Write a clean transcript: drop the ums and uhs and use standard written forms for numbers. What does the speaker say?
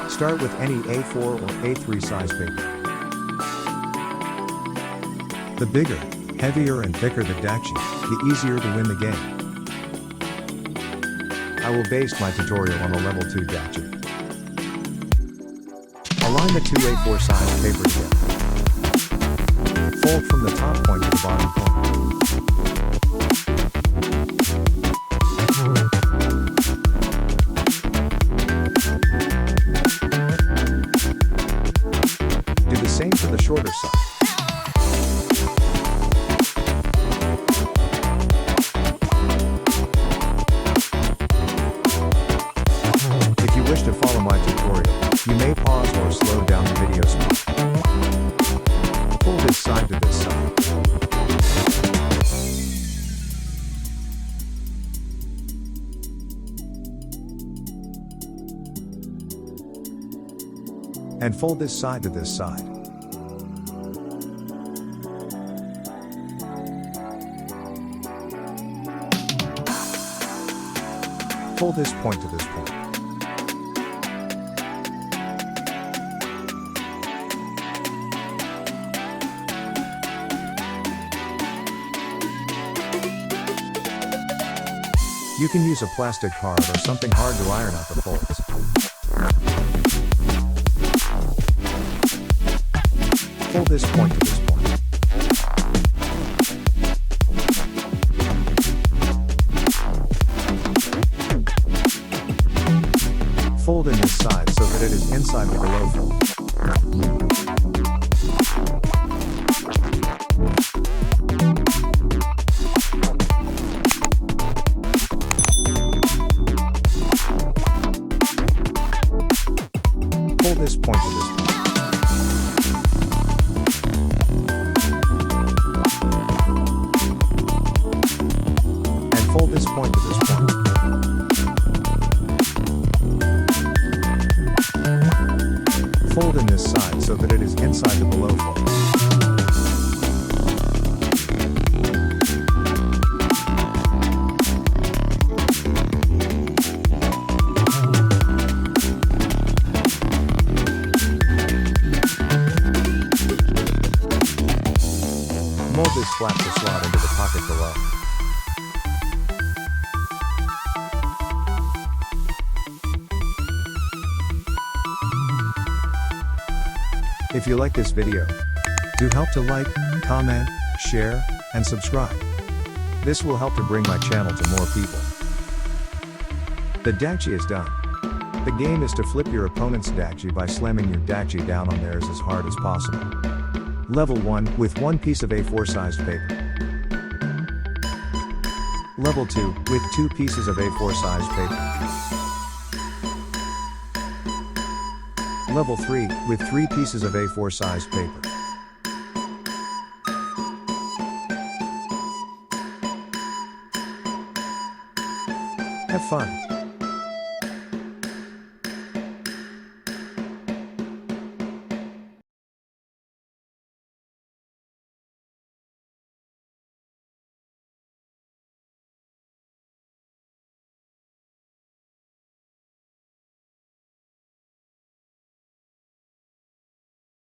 Start with any A4 or A3 size paper. The bigger, heavier and thicker the Ddakji, the easier to win the game. I will base my tutorial on a level 2 Ddakji. Align the two A4 size papers together. Fold from the top point to the bottom point. Do the same for the shorter side. If you wish to follow my tutorial, you may pause or slow down the video speed. Pull this side to this side. And fold this side to this side. Fold this point to this point. You can use a plastic card or something hard to iron out the folds. Fold this point to this point. Fold in this side so that it is inside the below fold. Fold this point to this point. Fold this point to this point. Fold in this side so that it is inside the below fold. Mold this flap to slot into the pocket below. If you like this video, do help to like, comment, share, and subscribe. This will help to bring my channel to more people. The Ddakji is done. The game is to flip your opponent's Ddakji by slamming your Ddakji down on theirs as hard as possible. Level 1 with one piece of A4 sized paper. Level 2 with 2 pieces of A4 sized paper. Level 3 with 3 pieces of A4 sized paper. Have fun!